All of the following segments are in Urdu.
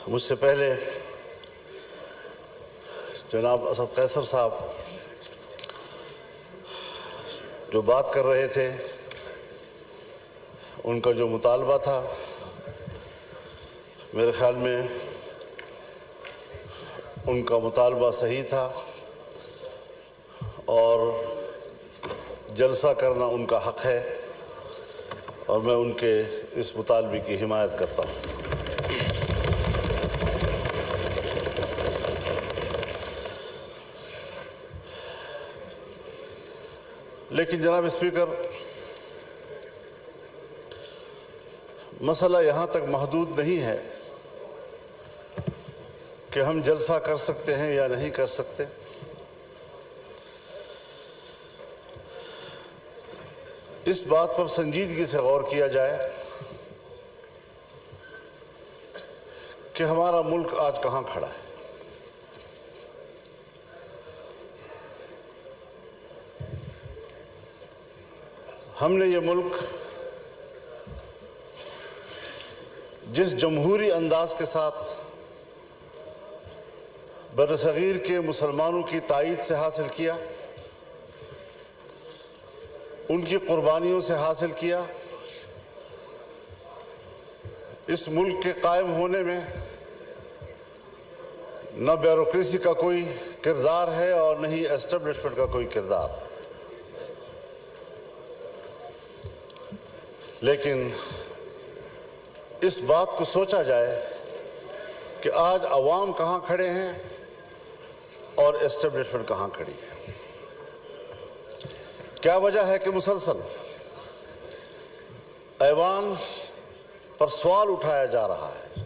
مجھ سے پہلے جناب اسد قیصر صاحب جو بات کر رہے تھے، ان کا جو مطالبہ تھا میرے خیال میں ان کا مطالبہ صحیح تھا اور جلسہ کرنا ان کا حق ہے، اور میں ان کے اس مطالبے کی حمایت کرتا ہوں۔ لیکن جناب اسپیکر، مسئلہ یہاں تک محدود نہیں ہے کہ ہم جلسہ کر سکتے ہیں یا نہیں کر سکتے۔ اس بات پر سنجیدگی سے غور کیا جائے کہ ہمارا ملک آج کہاں کھڑا ہے۔ ہم نے یہ ملک جس جمہوری انداز کے ساتھ برصغیر کے مسلمانوں کی تائید سے حاصل کیا، ان کی قربانیوں سے حاصل کیا، اس ملک کے قائم ہونے میں نہ بیوروکریسی کا کوئی کردار ہے اور نہ ہی اسٹیبلشمنٹ کا کوئی کردار۔ لیکن اس بات کو سوچا جائے کہ آج عوام کہاں کھڑے ہیں اور اسٹیبلشمنٹ کہاں کھڑی ہے۔ کیا وجہ ہے کہ مسلسل ایوان پر سوال اٹھایا جا رہا ہے،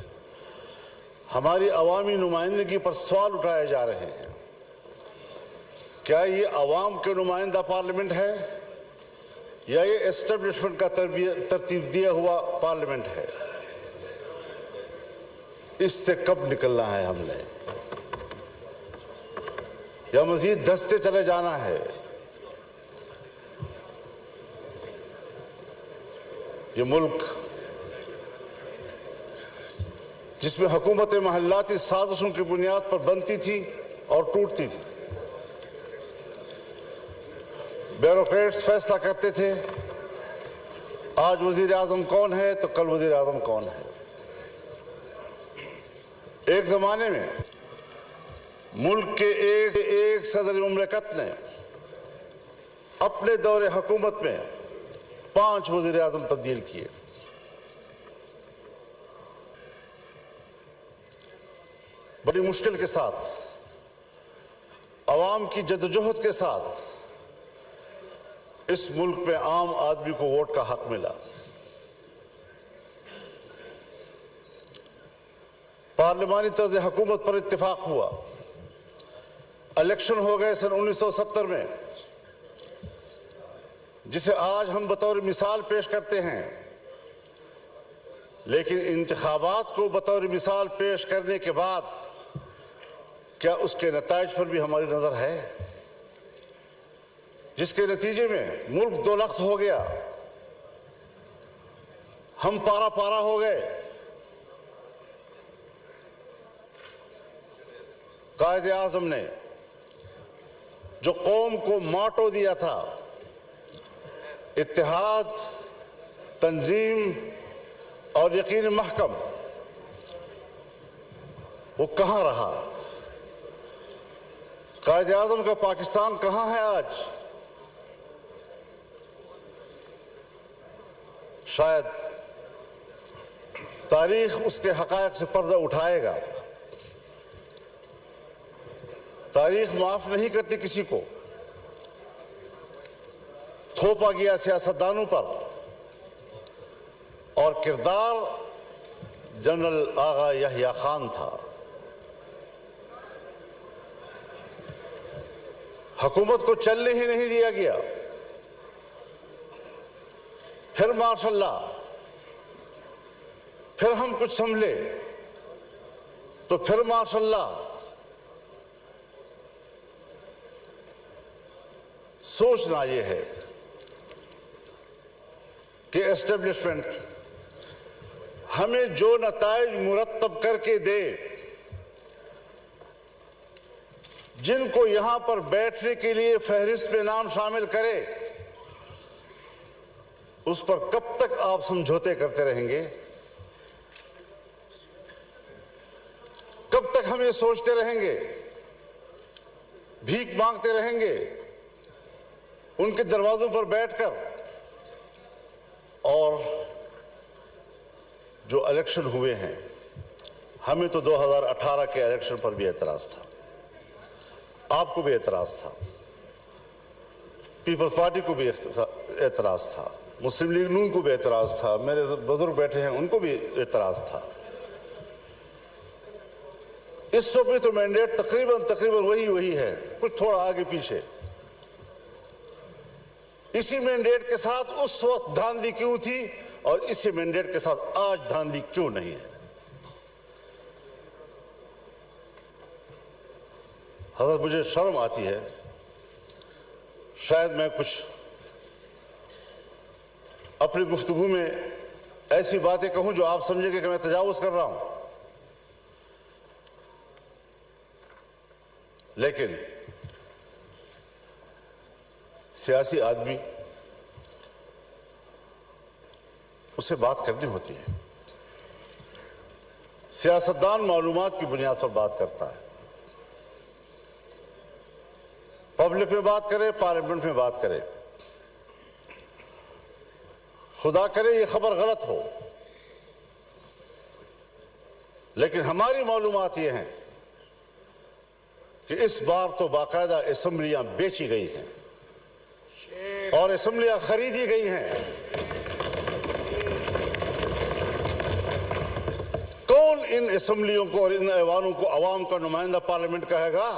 ہماری عوامی نمائندگی پر سوال اٹھائے جا رہے ہیں؟ کیا یہ عوام کے نمائندہ پارلیمنٹ ہے یا یہ اسٹیبلشمنٹ کا ترتیب دیا ہوا پارلیمنٹ ہے؟ اس سے کب نکلنا ہے ہم نے، یا مزید دھستے چلے جانا ہے؟ یہ ملک جس میں حکومت محلاتی سازشوں کی بنیاد پر بنتی تھی اور ٹوٹتی تھی، بیوروکریٹس فیصلہ کرتے تھے آج وزیر اعظم کون ہے تو کل وزیر اعظم کون ہے۔ ایک زمانے میں ملک کے ایک صدر مملکت نے اپنے دور حکومت میں 5 وزیر اعظم تبدیل کیے۔ بڑی مشکل کے ساتھ، عوام کی جدوجہد کے ساتھ اس ملک میں عام آدمی کو ووٹ کا حق ملا۔ پارلیمانی طرز حکومت پر اتفاق ہوا، الیکشن ہو گئے سن 1970 میں، جسے آج ہم بطور مثال پیش کرتے ہیں۔ لیکن انتخابات کو بطور مثال پیش کرنے کے بعد کیا اس کے نتائج پر بھی ہماری نظر ہے؟ جس کے نتیجے میں ملک 2 لخت ہو گیا، ہم پارا پارا ہو گئے۔ قائد اعظم نے جو قوم کو ماٹو دیا تھا، اتحاد، تنظیم اور یقین محکم، وہ کہاں رہا؟ قائد اعظم کا پاکستان کہاں ہے آج؟ شاید تاریخ اس کے حقائق سے پردہ اٹھائے گا۔ تاریخ معاف نہیں کرتی کسی کو۔ تھوپا گیا سیاستدانوں پر، اور کردار جنرل آغا یحییٰ خان تھا۔ حکومت کو چلنے ہی نہیں دیا گیا۔ پھر ماشاء اللہ، پھر ہم کچھ سنبھلے تو پھر ماشاء اللہ سوچنا یہ ہے کہ اسٹیبلشمنٹ ہمیں جو نتائج مرتب کر کے دے، جن کو یہاں پر بیٹھنے کے لیے فہرست میں نام شامل کرے، اس پر کب تک آپ سمجھوتے کرتے رہیں گے؟ کب تک ہم یہ سوچتے رہیں گے، بھیک مانگتے رہیں گے ان کے دروازوں پر بیٹھ کر؟ اور جو الیکشن ہوئے ہیں، ہمیں تو 2018 کے الیکشن پر بھی اعتراض تھا، آپ کو بھی اعتراض تھا، پیپلز پارٹی کو بھی اعتراض تھا، مسلم لیگ نون کو بھی اعتراض تھا، میرے بزرگ بیٹھے ہیں ان کو بھی اعتراض تھا۔ اس وقت بھی تو مینڈیٹ تقریباً وہی ہے، کچھ تھوڑا آگے پیچھے۔ اسی مینڈیٹ کے ساتھ اس وقت دھاندلی کیوں تھی اور اسی مینڈیٹ کے ساتھ آج دھاندلی کیوں نہیں ہے؟ حضرت مجھے شرم آتی ہے، شاید میں کچھ اپنی گفتگو میں ایسی باتیں کہوں جو آپ سمجھیں گے کہ میں تجاوز کر رہا ہوں، لیکن سیاسی آدمی اسے بات کرنی ہوتی ہے۔ سیاستدان معلومات کی بنیاد پر بات کرتا ہے، پبلک میں بات کرے، پارلیمنٹ میں بات کرے۔ خدا کرے یہ خبر غلط ہو، لیکن ہماری معلومات یہ ہیں کہ اس بار تو باقاعدہ اسمبلیاں بیچی گئی ہیں اور اسمبلیاں خریدی گئی ہیں۔ کون ان اسمبلیوں کو اور ان ایوانوں کو عوام کا نمائندہ پارلیمنٹ کہے گا؟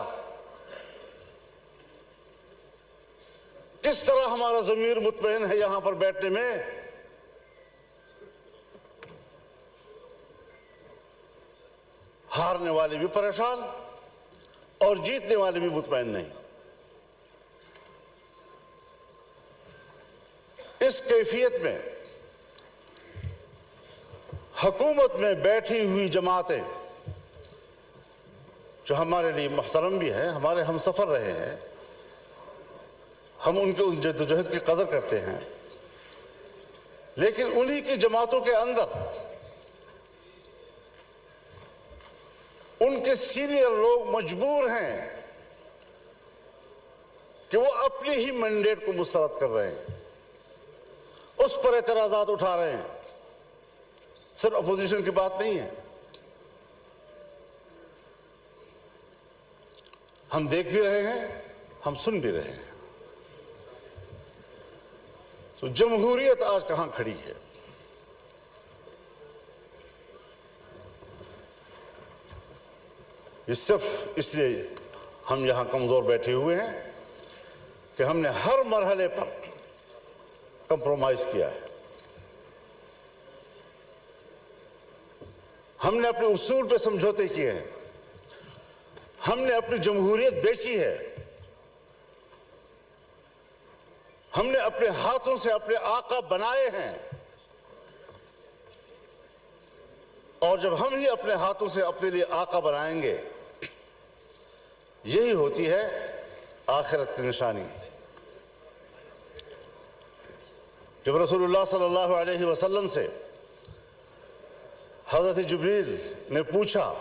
کس طرح ہمارا ضمیر مطمئن ہے یہاں پر بیٹھنے میں؟ ہارنے والے بھی پریشان اور جیتنے والے بھی مطمئن نہیں۔ اس کیفیت میں حکومت میں بیٹھی ہوئی جماعتیں جو ہمارے لیے محترم بھی ہیں، ہمارے ہم سفر رہے ہیں، ہم ان کے جدوجہد کی قدر کرتے ہیں، لیکن انہی کی جماعتوں کے اندر ان کے سینئر لوگ مجبور ہیں کہ وہ اپنی ہی مینڈیٹ کو مسترد کر رہے ہیں، اس پر اعتراضات اٹھا رہے ہیں۔ صرف اپوزیشن کی بات نہیں ہے، ہم دیکھ بھی رہے ہیں، ہم سن بھی رہے ہیں۔ تو جمہوریت آج کہاں کھڑی ہے؟ یہ صرف اس لیے ہم یہاں کمزور بیٹھے ہوئے ہیں کہ ہم نے ہر مرحلے پر کمپرومائز کیا ہے، ہم نے اپنے اصول پہ سمجھوتے کیے ہیں، ہم نے اپنی جمہوریت بیچی ہے، ہم نے اپنے ہاتھوں سے اپنے آقا بنائے ہیں، اور جب ہم ہی اپنے ہاتھوں سے اپنے لیے آقا بنائیں گے، یہی ہوتی ہے آخرت کی نشانی۔ جب رسول اللہ صلی اللہ علیہ وسلم سے حضرت جبریل نے پوچھا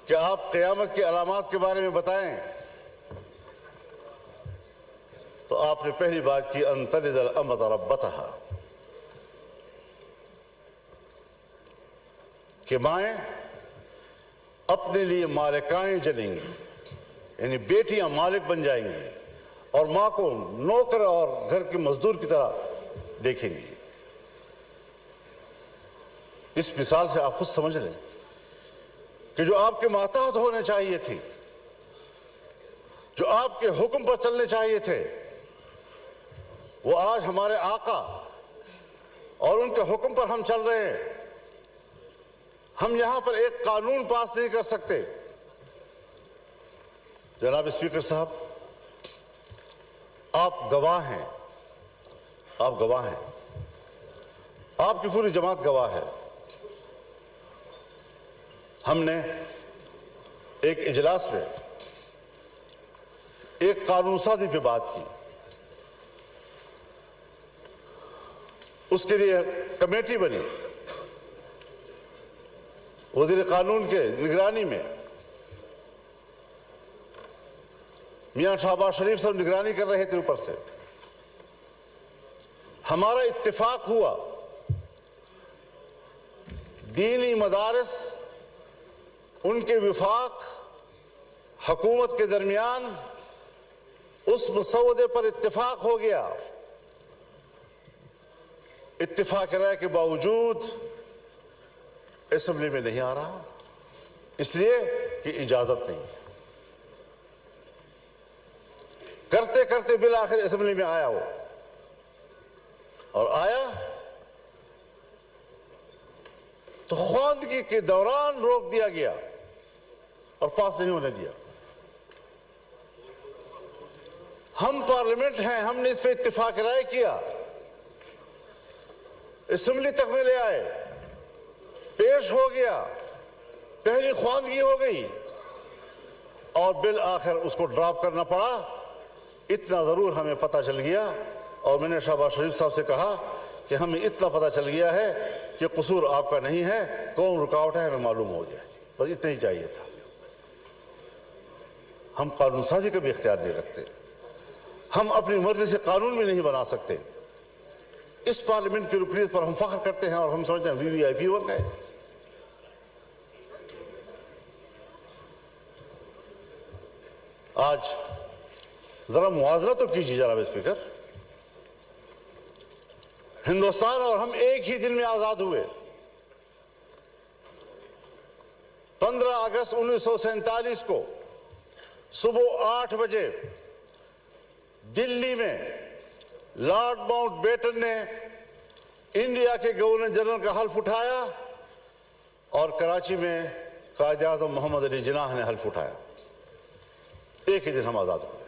کہ آپ قیامت کی علامات کے بارے میں بتائیں، تو آپ نے پہلی بات کی ان تلد الامۃ ربتہا، کہ مائیں اپنے لیے مالکائیں جلیں گی، یعنی بیٹیاں مالک بن جائیں گی اور ماں کو نوکر اور گھر کی مزدور کی طرح دیکھیں گی۔ اس مثال سے آپ خود سمجھ لیں کہ جو آپ کے ماتحت ہونے چاہیے تھی، جو آپ کے حکم پر چلنے چاہیے تھے، وہ آج ہمارے آقا اور ان کے حکم پر ہم چل رہے ہیں۔ ہم یہاں پر ایک قانون پاس نہیں کر سکتے۔ جناب اسپیکر صاحب، آپ گواہ ہیں، آپ گواہ ہیں، آپ کی پوری جماعت گواہ ہے. ہم نے ایک اجلاس میں ایک قانون سازی پہ بات کی. اس کے لیے کمیٹی بنی وزیر قانون کے نگرانی میں. میاں شہباز شریف صاحب نگرانی کر رہے تھے اوپر سے. ہمارا اتفاق ہوا دینی مدارس ان کے وفاق حکومت کے درمیان اس مسودے پر اتفاق ہو گیا. اتفاق رائے کے باوجود اسمبلی میں نہیں آ رہا اس لیے کہ اجازت نہیں. کرتے کرتے بالآخر اسمبلی میں آیا وہ اور آیا تو خواندگی کے دوران روک دیا گیا اور پاس نہیں ہونے دیا. ہم پارلیمنٹ ہیں, ہم نے اس پہ اتفاق رائے کیا, اسمبلی تک میں لے آئے, پیش ہو گیا, پہلی خواندگی ہو گئی اور بالآخر اس کو ڈراپ کرنا پڑا. اتنا ضرور ہمیں پتہ چل گیا اور میں نے شہباز شریف صاحب سے کہا کہ ہمیں اتنا پتہ چل گیا ہے کہ قصور آپ کا نہیں ہے, کون رکاوٹ ہے ہمیں معلوم ہو گیا. بس اتنا ہی چاہیے تھا. ہم قانون سازی کا بھی اختیار نہیں رکھتے, ہم اپنی مرضی سے قانون بھی نہیں بنا سکتے. اس پارلیمنٹ کی رکنیت پر ہم فخر کرتے ہیں اور ہم سمجھتے ہیں وی آئی پی ورک ہے. آج ذرا موازنہ تو کیجیے جناب اسپیکر, ہندوستان اور ہم ایک ہی دن میں آزاد ہوئے. 15 اگست 1947 کو صبح 8 بجے دلی میں لارڈ ماؤنٹ بیٹن نے انڈیا کے گورنر جنرل کا حلف اٹھایا اور کراچی میں قائد اعظم محمد علی جناح نے حلف اٹھایا. ایک ہی دن ہم آزاد ہوئے.